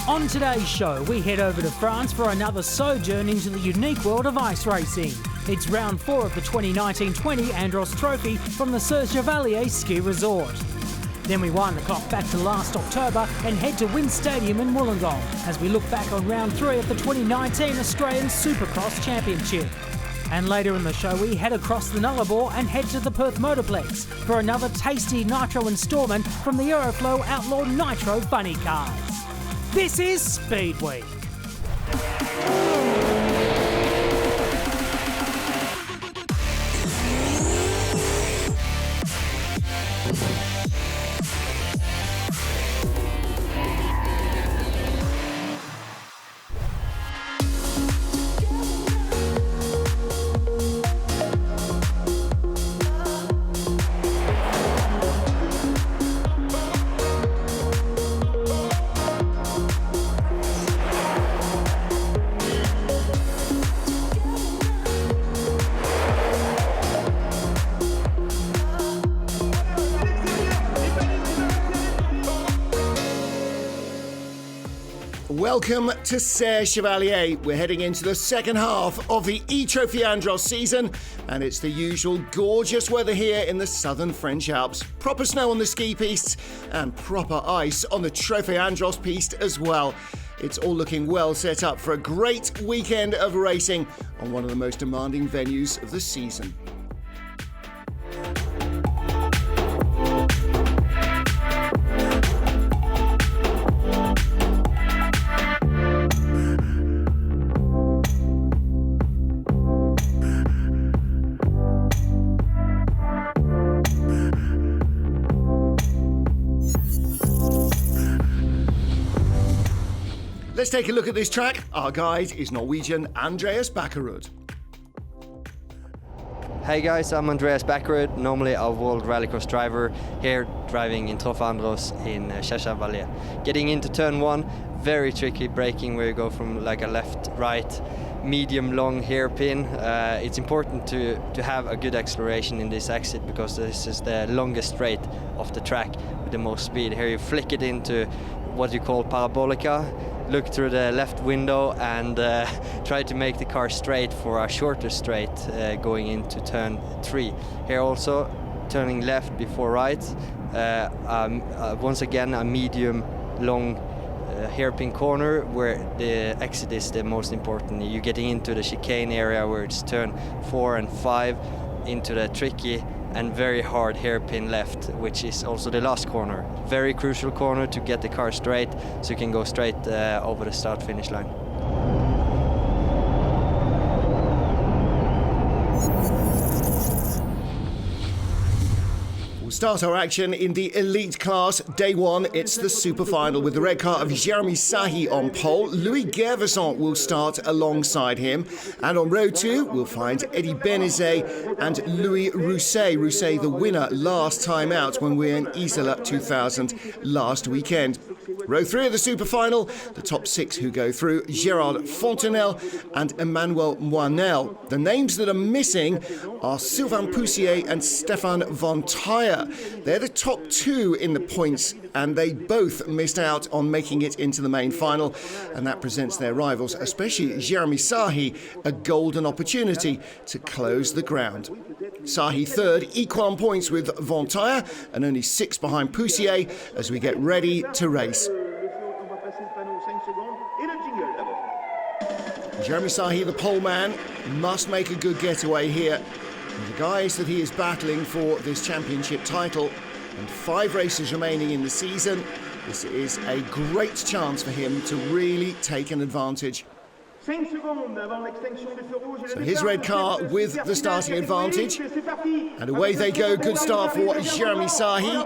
On today's show, we head over to France for another sojourn into the unique world of ice racing. It's round 4 of the 2019-20 Andros Trophy from the Serre Chevalier ski resort. Then we wind the clock back to last October and head to Wynn Stadium in Wollongong as we look back on round 3 of the 2019 Australian Supercross Championship. And later in the show, we head across the Nullarbor and head to the Perth Motorplex for another tasty nitro instalment from the Aeroflow Outlaw Nitro Funny Cars. This is Speedweek. Welcome to Serre Chevalier. We're heading into the second half of the E-Trophy Andros season, and it's the usual gorgeous weather here in the southern French Alps. Proper snow on the ski pistes and proper ice on the Trophy Andros piste as well. It's all looking well set up for a great weekend of racing on one of the most demanding venues of the season. Let's take a look at this track. Our guide is Norwegian Andreas Bakkerud. Hey guys, I'm Andreas Bakkerud, normally a World Rallycross driver, here driving in Trophy Andros in Serre Chevalier. Getting into turn 1, very tricky braking where you go from like a left-right, medium-long hairpin. It's important to have a good acceleration in this exit because this is the longest straight of the track with the most speed. Here you flick it into what you call parabolica, look through the left window and try to make the car straight for a shorter straight going into turn 3. Here also turning left before right. Once again a medium long hairpin corner where the exit is the most important. You're getting into the chicane area where it's turn 4 and 5 into the tricky and very hard hairpin left, which is also the last corner. Very crucial corner to get the car straight so you can go straight over the start-finish line. Start our action in the elite class. Day 1, it's the super final with the red car of Jérémy Sahi on pole. Louis Gervison will start alongside him. And on row 2, we'll find Eddie Benezet and Louis Rousset. Rousset, the winner last time out when we were in Isola 2000 last weekend. Row 3 of the super final, the top 6 who go through, Gérard Fontenelle and Emmanuel Moinel. The names that are missing are Sylvain Poussier and Stéphane Ventire. They're the top 2 in the points, and they both missed out on making it into the main final, and that presents their rivals, especially Jérémy Sahi, a golden opportunity to close the ground. Sahi third, equal on points with Ventire, and only 6 behind Poussier as we get ready to race. Jérémy Sahi, the pole man, must make a good getaway here. The guys that he is battling for this championship title, and 5 races remaining in the season, this is a great chance for him to really take an advantage. So his red car with the starting advantage, and away they go. Good start for Jérémy Sahi.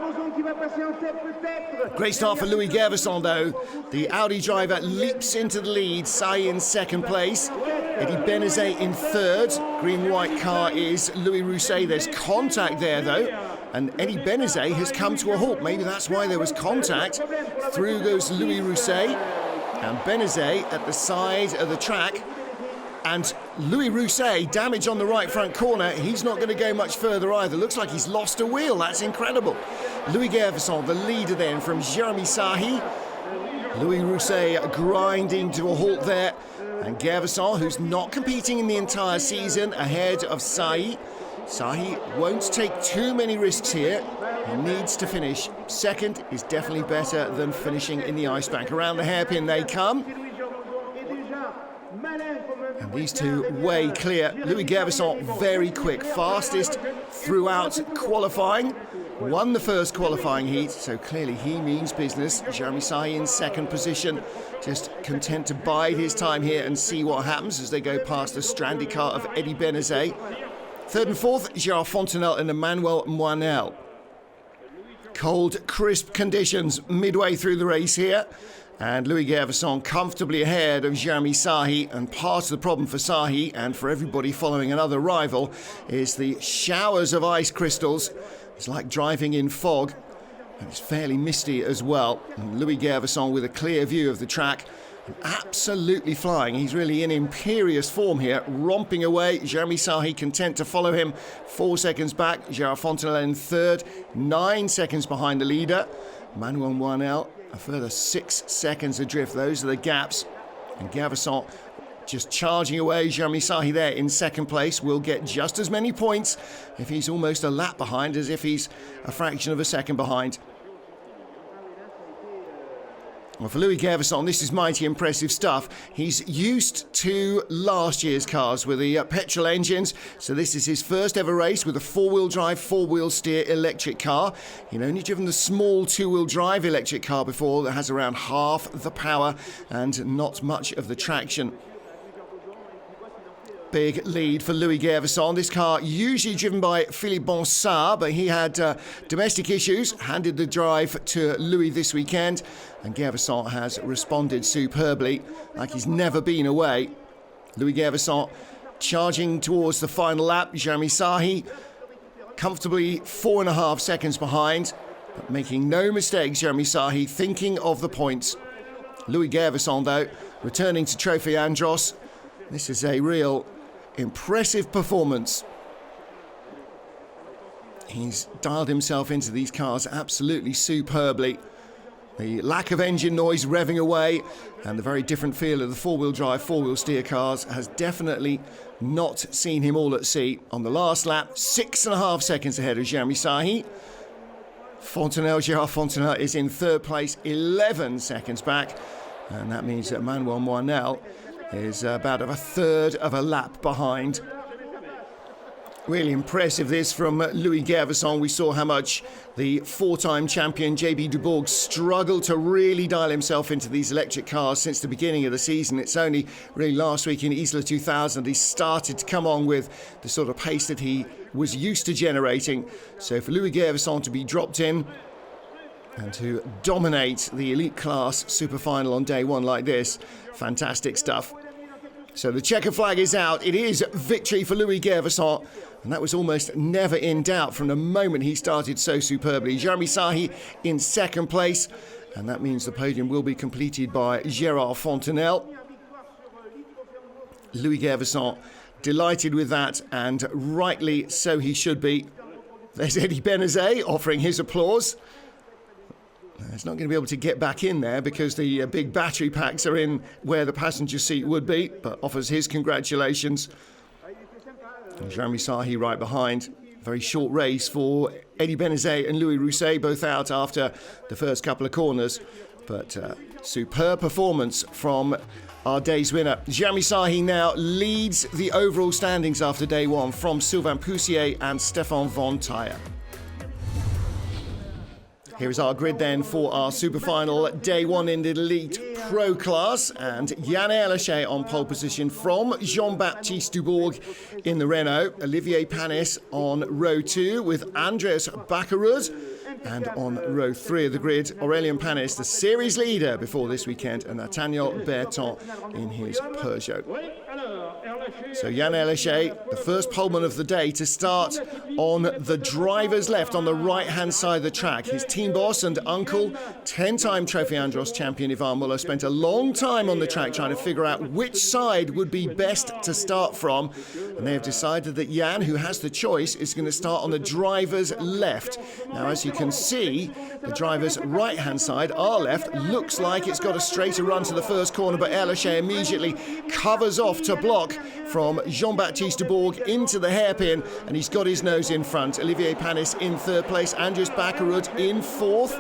Great start for Louis Gervison though. The Audi driver leaps into the lead. Sahi in second place. Eddie Benezet in third. Green-white car is Louis Rousset. There's contact there though. And Eddie Benezet has come to a halt. Maybe that's why there was contact. Through goes Louis Rousset. And Benezet at the side of the track. And Louis Rousset, damage on the right front corner. He's not going to go much further either. Looks like he's lost a wheel. That's incredible. Louis Gervison, the leader then from Jérémy Sahi. Louis Rousset grinding to a halt there. And Gervison, who's not competing in the entire season, ahead of Sahi. Sahi won't take too many risks here. He needs to finish. Second is definitely better than finishing in the ice bank. Around the hairpin they come. And these two way clear. Louis Gervison very quick, fastest throughout qualifying. Won the first qualifying heat, so clearly he means business. Jeremy Sahi in second position, just content to bide his time here and see what happens as they go past the stranded car of Eddie Benezet. Third and fourth, Gerard Fontenelle and Emmanuel Moinel. Cold, crisp conditions midway through the race here. And Louis Gervison comfortably ahead of Jeremy Sahi. And part of the problem for Sahi and for everybody following another rival is the showers of ice crystals. It's like driving in fog, and it's fairly misty as well. And Louis Gervison with a clear view of the track, absolutely flying. He's really in imperious form here, romping away. Jeremy Sahi content to follow him 4 seconds back. Gerard Fontenelle in third, 9 seconds behind the leader. Manuel Moinel a further 6 seconds adrift. Those are the gaps. And Gervison just charging away. Jeremy Sahi there in second place will get just as many points if he's almost a lap behind as if he's a fraction of a second behind. Well, for Louis Gervison, this is mighty impressive stuff. He's used to last year's cars with the petrol engines, so this is his first ever race with a four-wheel drive, four-wheel steer electric car. He'd only driven the small two-wheel drive electric car before that has around half the power and not much of the traction. Big lead for Louis Gervison. This car usually driven by Philippe Bonsard, but he had domestic issues, handed the drive to Louis this weekend, and Gervison has responded superbly, like he's never been away. Louis Gervison charging towards the final lap. Jeremy Sahi comfortably 4.5 seconds behind, but making no mistakes. Jeremy Sahi thinking of the points. Louis Gervison, though, returning to Trophy Andros. This is a real impressive performance. He's dialed himself into these cars absolutely superbly. The lack of engine noise revving away and the very different feel of the four-wheel drive, four-wheel steer cars has definitely not seen him all at sea. On the last lap, 6.5 seconds ahead of Jeremy Sahi. Gerard Fontenelle is in third place, 11 seconds back, and that means that Manuel Moinel is about a third of a lap behind. Really impressive this from Louis Gervison. We saw how much the four-time champion JB Duborg struggled to really dial himself into these electric cars since the beginning of the season. It's only really last week in Isla 2000 he started to come on with the sort of pace that he was used to generating. So for Louis Gervison to be dropped in and to dominate the elite class super final on day one like this, fantastic stuff. So the checker flag is out. It is victory for Louis Gervison, and that was almost never in doubt from the moment he started so superbly. Jeremy Sahi in second place, and that means the podium will be completed by Gerard Fontenelle. Louis Gervison delighted with that, and rightly so he should be. There's Eddie Benezet offering his applause. He's not going to be able to get back in there because the big battery packs are in where the passenger seat would be, but offers his congratulations. And Jeremy Sahi right behind. Very short race for Eddie Benezet and Louis Rousset, both out after the first couple of corners. But superb performance from our day's winner. Jeremy Sahi now leads the overall standings after day one from Sylvain Poussier and Stéphane Von Thayer. Here is our grid then for our super final, day one in the elite pro class, and Yann Erlechet on pole position from Jean-Baptiste Duborg in the Renault, Olivier Panis on row 2 with Andres Backerud, and on row 3 of the grid, Aurelian Panis, the series leader before this weekend, and Nathaniel Berton in his Peugeot. So Yann Erlechet, the first poleman of the day to start on the driver's left on the right-hand side of the track. His team boss and uncle, 10-time Trophy Andros champion Ivan Muller, spent a long time on the track trying to figure out which side would be best to start from. And they have decided that Yann, who has the choice, is going to start on the driver's left. Now, as you can see the driver's right-hand side, our left, looks like it's got a straighter run to the first corner, but Erlaché immediately covers off to block from Jean-Baptiste Duborg into the hairpin, and he's got his nose in front. Olivier Panis in third place, Andros Trophy in fourth.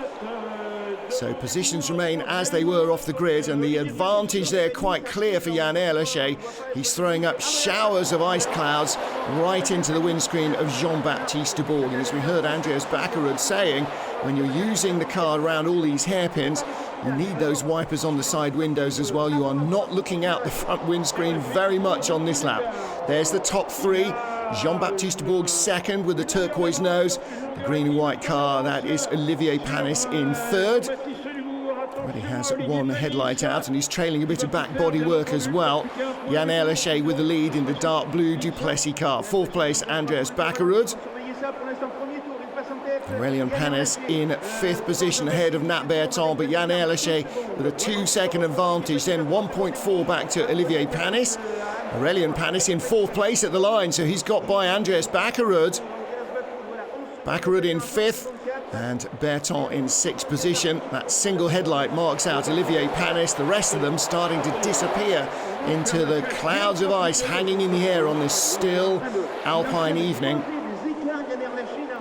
So positions remain as they were off the grid, and the advantage there quite clear for Yann Erlaché. He's throwing up showers of ice clouds right into the windscreen of Jean-Baptiste Duborg. And as we heard Andros Trophy saying, when you're using the car around all these hairpins, you need those wipers on the side windows as well. You are not looking out the front windscreen very much on this lap. There's the top three. Jean-Baptiste Duborg second with the turquoise nose. The green and white car, that is Olivier Panis in third. Already has one headlight out, and he's trailing a bit of back body work as well. Yann Erlaché with the lead in the dark blue Duplessis car. Fourth place, Andros Trophy. Aurelian Panis in fifth position ahead of Nat Berton, but Yann Erlaché with a 2-second advantage, then 1.4 back to Olivier Panis. Aurelian Panis in fourth place at the line, so he's got by Andros Trophy. Trophy in fifth, and Berton in sixth position. That single headlight marks out Olivier Panis. The rest of them starting to disappear into the clouds of ice hanging in the air on this still alpine evening.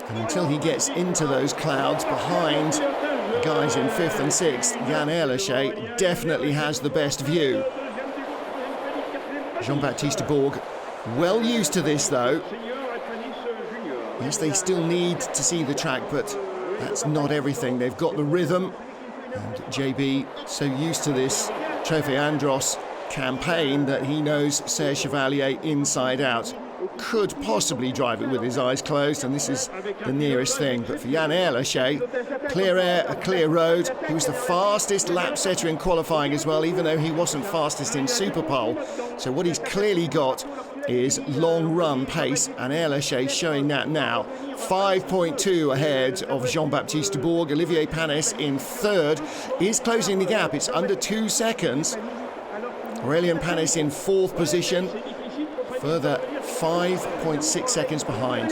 And until he gets into those clouds behind the guys in fifth and sixth, Yann Erlaché definitely has the best view. Jean-Baptiste Duborg, well used to this though. Yes, they still need to see the track, but that's not everything. They've got the rhythm, and JB so used to this Trophy Andros campaign that he knows Serre Chevalier inside out. Could possibly drive it with his eyes closed, and this is the nearest thing. But for Yann Erlaché, clear air, a clear road. He was the fastest lap setter in qualifying as well, even though he wasn't fastest in Superpole. So what he's clearly got is long run pace, and Erlaché showing that now. 5.2 ahead of Jean-Baptiste Duborg. Olivier Panis in third is closing the gap. It's under 2 seconds. Aurelian Panis in fourth position. Further 5.6 seconds behind.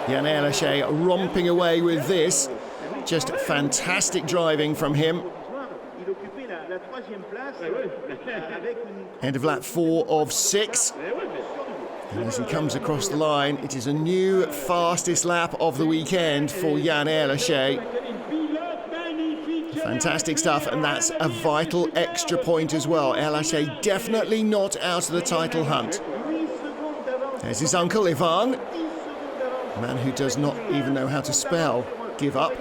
Yann Erlaché romping away with this. Just fantastic driving from him. End of lap 4 of 6. And as he comes across the line, it is a new fastest lap of the weekend for Yann Erlaché. Fantastic stuff, and that's a vital extra point as well. Erlaché definitely not out of the title hunt. There's his uncle Ivan, a man who does not even know how to spell give up.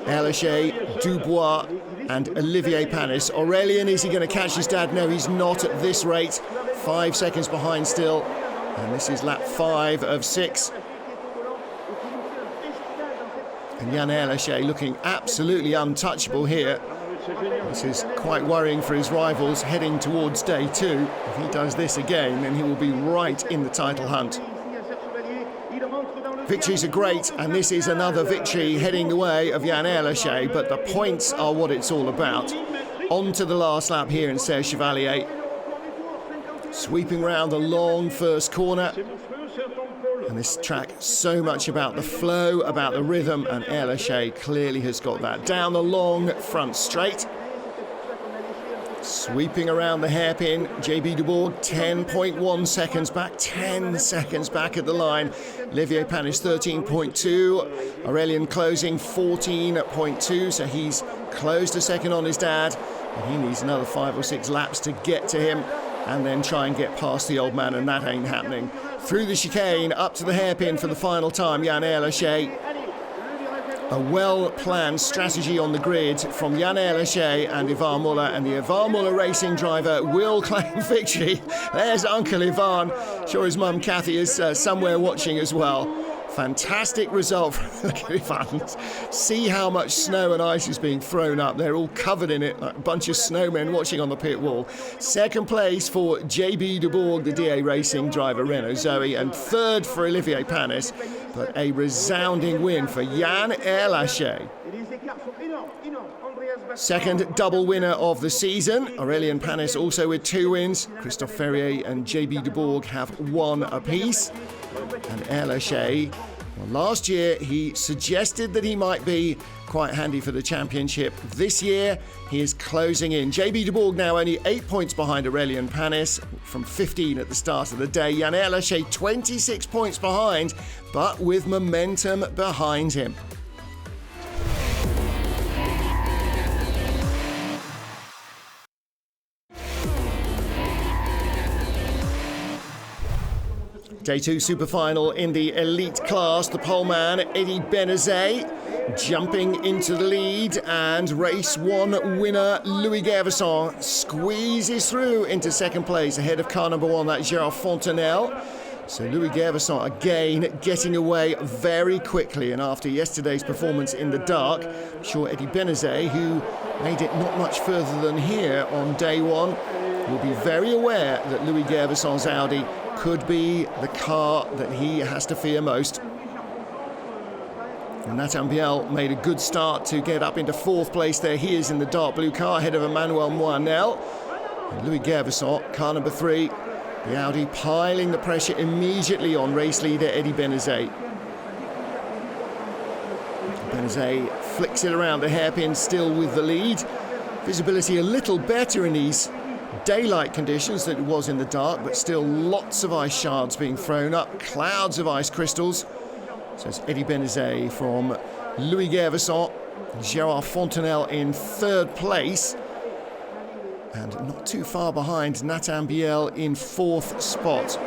Erlaché, Dubois and Olivier Panis. Aurelian, is he going to catch his dad? No, he's not at this rate. 5 seconds behind still, and this is lap 5 of 6. And Yann Erlaché looking absolutely untouchable here. This is quite worrying for his rivals heading towards day 2. If he does this again, then he will be right in the title hunt. Victories are great, and this is another victory heading the way of Yann Erlaché, but the points are what it's all about. On to the last lap here in Serre Chevalier. Sweeping round the long first corner. And this track, so much about the flow, about the rhythm, and Erlaché clearly has got that. Down the long front straight. Sweeping around the hairpin, JB Duborg 10.1 seconds back, 10 seconds back at the line. Olivier Panis 13.2, Aurelian closing 14.2, so he's closed a second on his dad. And he needs another 5 or 6 laps to get to him and then try and get past the old man, and that ain't happening. Through the chicane, up to the hairpin for the final time, Yann Erlaché. A well-planned strategy on the grid from Yann Erlaché and Ivan Muller, and the Ivan Muller racing driver will claim victory. There's Uncle Ivan. Sure his mum Kathy is somewhere watching as well. Fantastic result. Look at Ivan. See how much snow and ice is being thrown up. They're all covered in it, like a bunch of snowmen watching on the pit wall. Second place for JB Duborg, the DA Racing driver, Renault Zoe, and third for Olivier Panis. But a resounding win for Yann Erlaché. Second double winner of the season. Aurelian Panis also with 2 wins. Christophe Ferrier and JB Duborg have 1 apiece. And Erlaché Well, last year, he suggested that he might be quite handy for the championship. This year, he is closing in. JB Duborg now only 8 points behind Aurelian Panis from 15 at the start of the day. Serre Chevalier 26 points behind, but with momentum behind him. Day 2 super final in the elite class. The poleman Eddie Benezet jumping into the lead, and race 1 winner Louis Gervasson squeezes through into second place ahead of car number 1, that Gerard Fontenelle. So Louis Gervasson again getting away very quickly, and after yesterday's performance in the dark, I'm sure Eddie Benezet, who made it not much further than here on day 1, will be very aware that Louis Gervasson's Audi could be the car that he has to fear most. And Nathan Biel made a good start to get up into 4th place there. He is in the dark blue car ahead of Emmanuel Moinel. And Louis Gervasson, car number 3, the Audi piling the pressure immediately on race leader Eddie Benezet. Benezet flicks it around the hairpin, still with the lead. Visibility a little better in these daylight conditions than it was in the dark, but still lots of ice shards being thrown up, clouds of ice crystals. So it's Eddie Benezet from Louis Gervasson, Gerard Fontenelle in 3rd place, and not too far behind Nathan Biel in 4th spot.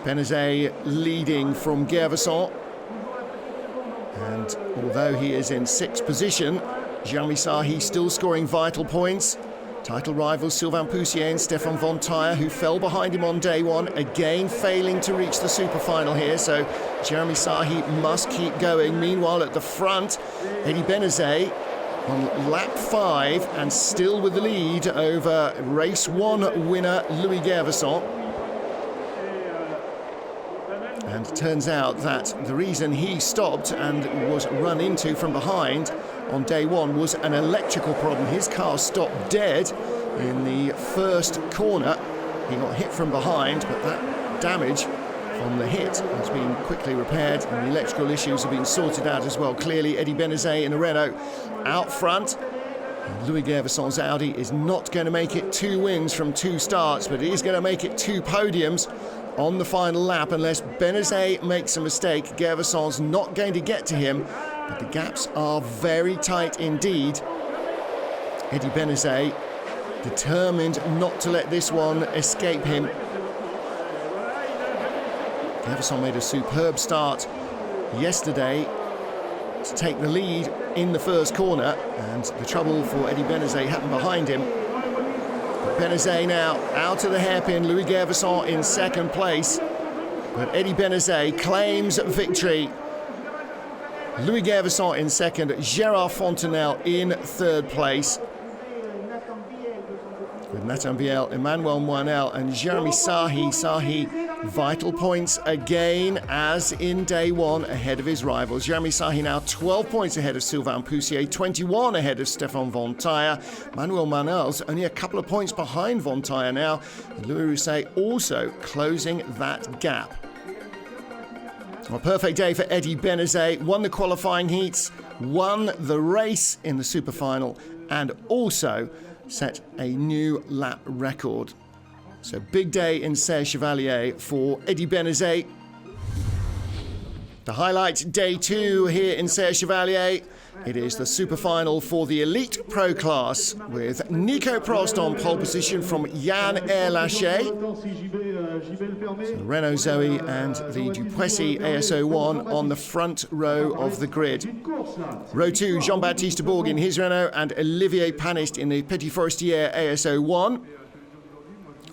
Benezet leading from Gervasson, and although he is in 6th position, Jeremy Sahi still scoring vital points. Title rivals Sylvain Poussier and Stefan von Tyre, who fell behind him on day 1, again failing to reach the super final here. So Jeremy Sahi must keep going. Meanwhile, at the front, Eddie Benezet on lap 5 and still with the lead over race 1 winner Louis Gervasson. And it turns out that the reason he stopped and was run into from behind on day 1 was an electrical problem. His car stopped dead in the first corner. He got hit from behind, but that damage from the hit has been quickly repaired, and the electrical issues have been sorted out as well. Clearly, Eddie Benezet in a Renault out front. And Louis Gervasson's Audi is not going to make it 2 wins from 2 starts, but it is going to make it 2 podiums on the final lap unless Benezet makes a mistake. Gervasson's not going to get to him, but the gaps are very tight indeed. Eddie Benezet determined not to let this one escape him. Gervasson made a superb start yesterday to take the lead in the first corner, and the trouble for Eddie Benezet happened behind him. But Benezet now out of the hairpin, Louis Gervasson in 2nd place, but Eddie Benezet claims victory. Louis Gervasson in 2nd, Gerard Fontenelle in 3rd place. With Nathan Biel, Emmanuel Moinel and Jeremy Sahi. Sahi, vital points again as in day 1 ahead of his rivals. Jeremy Sahi now 12 points ahead of Sylvain Poussier, 21 ahead of Stefan von Tyre. Manuel Manel's only a couple of points behind von Tyre now. Louis Rousset also closing that gap. A perfect day for Eddie Benezet. Won the qualifying heats, won the race in the super final, and also set a new lap record. So big day in Serre Chevalier for Eddie Benezet. To highlight day 2 here in Serre Chevalier, it is the super final for the elite pro class with Nico Prost on pole position from Yann Erlaché. So Renault Zoe and the Duplessis ASO1 on the front row of the grid. Row 2, Jean-Baptiste Duborg in his Renault and Olivier Panis in the Petit Forestier ASO1.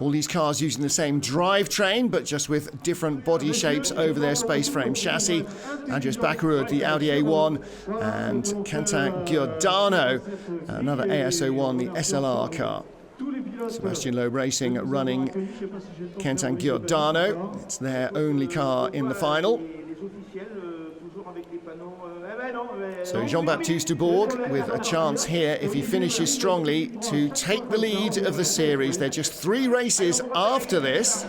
All these cars using the same drivetrain, but just with different body shapes over their space frame chassis. Andros Trophy, the Audi A1, and Quentin Giordano, another ASO1, the SLR car. Sébastien Loeb Racing running Quentin Giordano. It's their only car in the final. So Jean-Baptiste Duborg with a chance here, if he finishes strongly, to take the lead of the series. They're just 3 races after this.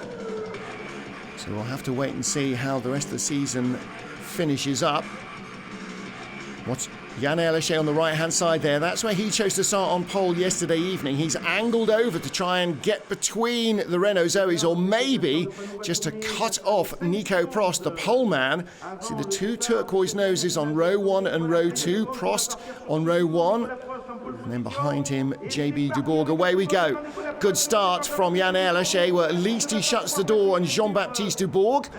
So we'll have to wait and see how the rest of the season finishes up. What's Jan Ehrlichie on the right-hand side there? That's where he chose to start on pole yesterday evening. He's angled over to try and get between the Renault Zoes, or maybe just to cut off Nico Prost, the pole man. See the two turquoise noses on row 1 and row 2. Prost on row 1. And then behind him, JB Duborg. Away we go. Good start from Jan Ehrlichie, where at least he shuts the door on Jean-Baptiste Duborg.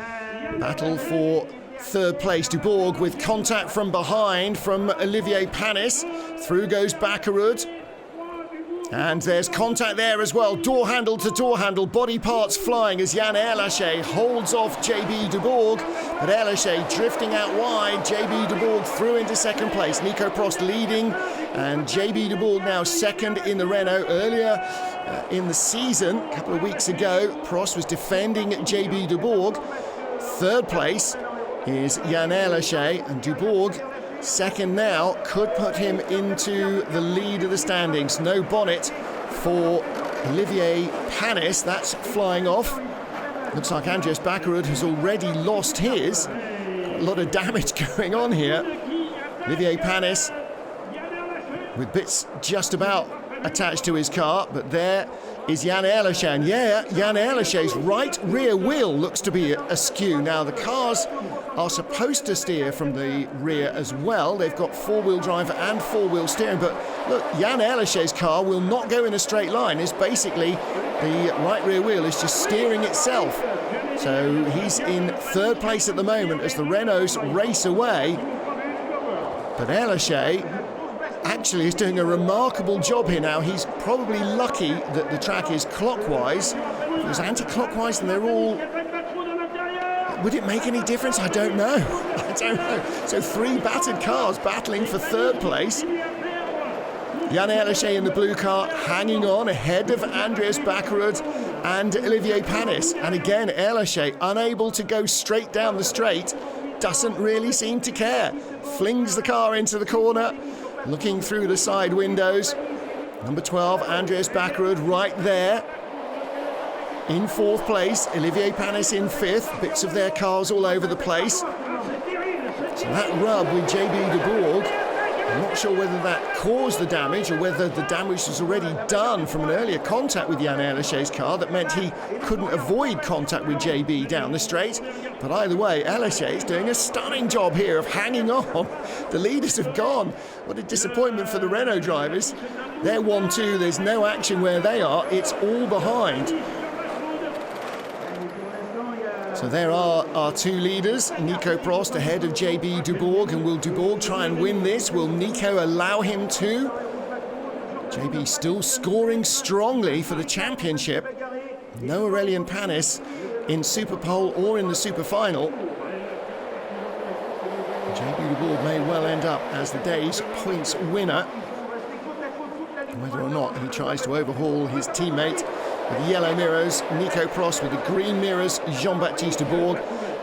Battle for third place. Duborg with contact from behind from Olivier Panis. Through goes Bakkerud. And there's contact there as well. Door handle to door handle. Body parts flying as Jan Ehrlichie holds off JB Duborg. But Ehrlichie drifting out wide. JB Duborg through into second place. Nico Prost leading. And JB Duborg now second in the Renault. Earlier in the season, a couple of weeks ago, Prost was defending JB Duborg. Third place is Jan Ehrlichie, and Duborg second now could put him into the lead of the standings. No bonnet for Olivier Panis. That's flying off. Looks like Andros Bakkerud has already lost his. A lot of damage going on here. Olivier Panis with bits just about attached to his car, but there is Jan Ehrlichie. And yeah, Jan Ehrlichie's right rear wheel looks to be askew. Now the cars are supposed to steer from the rear as well. They've got four-wheel drive and four-wheel steering, but look, Jan Ehrlichie's car will not go in a straight line. It's basically the right rear wheel is just steering itself. So he's in third place at the moment as the Renaults race away. But Ehrlichie actually is doing a remarkable job here now. He's probably lucky that the track is clockwise. If it was anti-clockwise, then they're all... Would it make any difference? I don't know. I don't know. So three battered cars battling for third place. Jan Ehrlichie in the blue car hanging on ahead of Andros Bakkerud and Olivier Panis. And again, Ehrlichie unable to go straight down the straight. Doesn't really seem to care. Flings the car into the corner. Looking through the side windows. Number 12, Andros Bakkerud right there. In fourth place, Olivier Panis in fifth. Bits of their cars all over the place. So that rub with JB Duborg, I'm not sure whether that caused the damage or whether the damage was already done from an earlier contact with Jan Ehrlichie's car that meant he couldn't avoid contact with JB down the straight. But either way, Ehrlichie is doing a stunning job here of hanging on. The leaders have gone. What a disappointment for the Renault drivers. They're 1-2, there's no action where they are, it's all behind. So there are our two leaders, Nico Prost ahead of JB Duborg, and will Duborg try and win this? Will Nico allow him to? JB still scoring strongly for the championship. No Aurelian Panis in Super Pole or in the Super Final. JB Duborg may well end up as the day's points winner. Whether or not he tries to overhaul his teammate. With the yellow mirrors, Nico Prost with the green mirrors, Jean-Baptiste Duborg,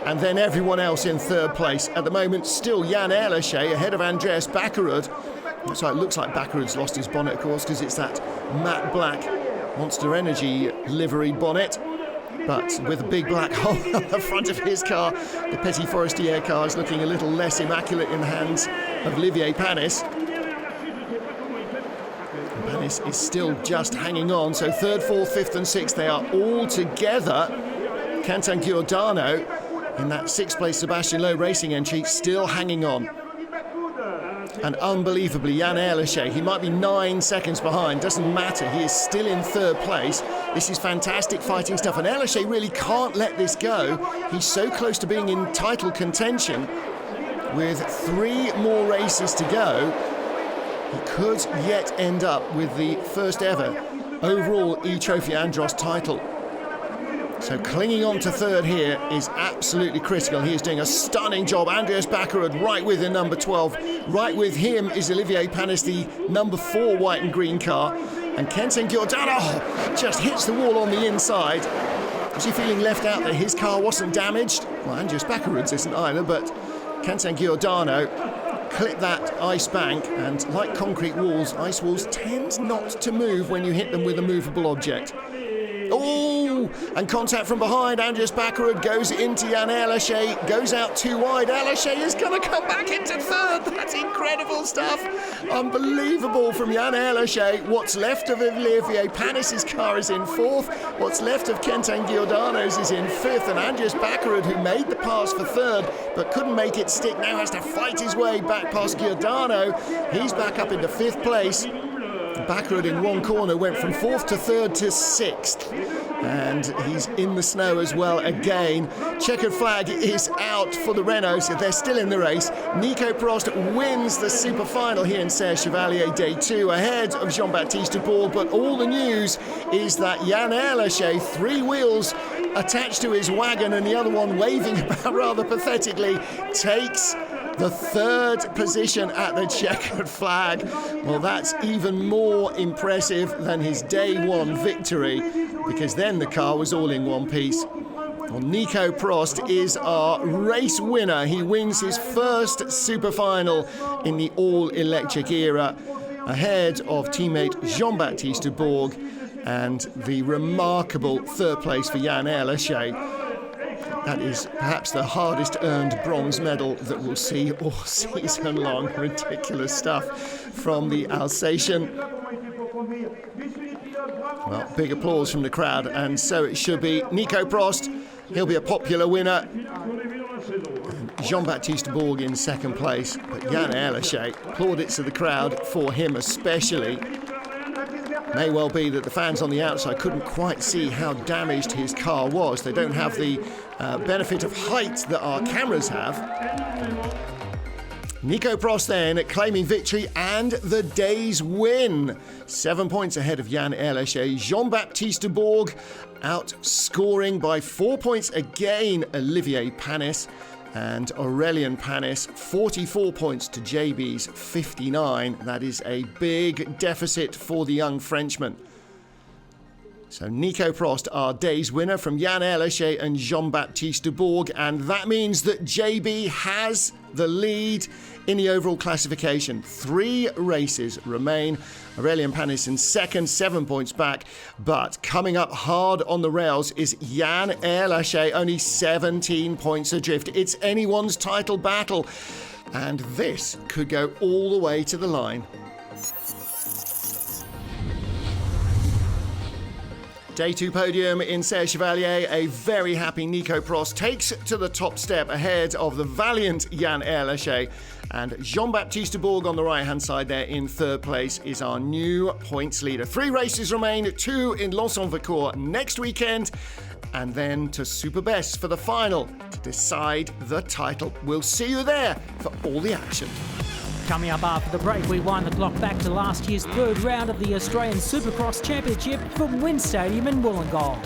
and then everyone else in third place. At the moment, still Jan Ehrlichie ahead of Andros Bakkerud. So it looks like Bakkerud's lost his bonnet, of course, because it's that matte black Monster Energy livery bonnet. But with a big black hole on the front of his car, the Petit Forestier car is looking a little less immaculate in the hands of Olivier Panis. Panis is still just hanging on, so third, fourth, fifth and sixth, they are all together. Quentin Giordano in that sixth place Sebastian Loeb Racing entry still hanging on. And unbelievably, Jan Ehrlichie, he might be 9 seconds behind, doesn't matter, he is still in third place. This is fantastic fighting stuff, and Ehrlichie really can't let this go. He's so close to being in title contention. With 3 more races to go, he could yet end up with the first ever overall E-Trophy Andros title. So clinging on to third here is absolutely critical. He is doing a stunning job. Andros Bakkerud right with the number 12. Right with him is Olivier Panis, the number 4 white and green car. And Quentin Giordano just hits the wall on the inside. Was he feeling left out that his car wasn't damaged? Well, Andros Bakkerud's isn't either, but Quentin Giordano clip that ice bank, and like concrete walls, ice walls tend not to move when you hit them with a movable object. Oh, and contact from behind. Andros Trophy goes into Jan Erlaché, goes out too wide. Erlaché is going to come back into third. That's incredible stuff. Unbelievable from Jan Erlaché. What's left of Olivier Panis' car is in fourth. What's left of Quentin Giordano's is in fifth. And Andros Trophy, who made the pass for third but couldn't make it stick, now has to fight his way back past Giordano. He's back up into fifth place. Backrud in one corner went from fourth to third to sixth, and he's in the snow as well again. Checkered flag is out for the Renault, so they're still in the race. Nico Prost wins the super final here in Serre Chevalier Day 2 ahead of Jean-Baptiste Duborg, but all the news is that Jan Erlaché, 3 wheels attached to his wagon and the other one waving about rather pathetically, takes the third position at the checkered flag. Well, that's even more impressive than his day 1 victory, because then the car was all in one piece. Well, Nico Prost is our race winner. He wins his first super final in the all-electric era, ahead of teammate Jean-Baptiste Duborg, and the remarkable third place for Jan Erlaché. That is perhaps the hardest earned bronze medal that we'll see all season long. Ridiculous stuff from the Alsatian. Well, big applause from the crowd, and so it should be. Nico Prost, he'll be a popular winner. Jean-Baptiste Duborg in second place, but Jan Erlaché, plaudits of the crowd for him especially. May well be that the fans on the outside couldn't quite see how damaged his car was. They don't have the benefit of height that our cameras have. Nico Prost then claiming victory and the day's win. 7 points ahead of Jan Erlaché. Jean-Baptiste Duborg outscoring by 4 points again Olivier Panis. And Aurelian Panis, 44 points to JB's 59. That is a big deficit for the young Frenchman. So Nico Prost, our day's winner from Jan Erlaché and Jean-Baptiste Duborg, and that means that JB has the lead in the overall classification. 3 races remain. Aurelian Panis in second, 7 points back, but coming up hard on the rails is Jan Erlaché, only 17 points adrift. It's anyone's title battle, and this could go all the way to the line. Day 2 podium in Serre Chevalier. A very happy Nico Prost takes to the top step ahead of the valiant Jan Erlaché. And Jean-Baptiste Duborg on the right-hand side there in third place is our new points leader. 3 races remain, 2 in Lens-en-Vacourt next weekend, and then to Superbest for the final to decide the title. We'll see you there for all the action. Coming up after the break, we wind the clock back to last year's third round of the Australian Supercross Championship from Wynn Stadium in Wollongong.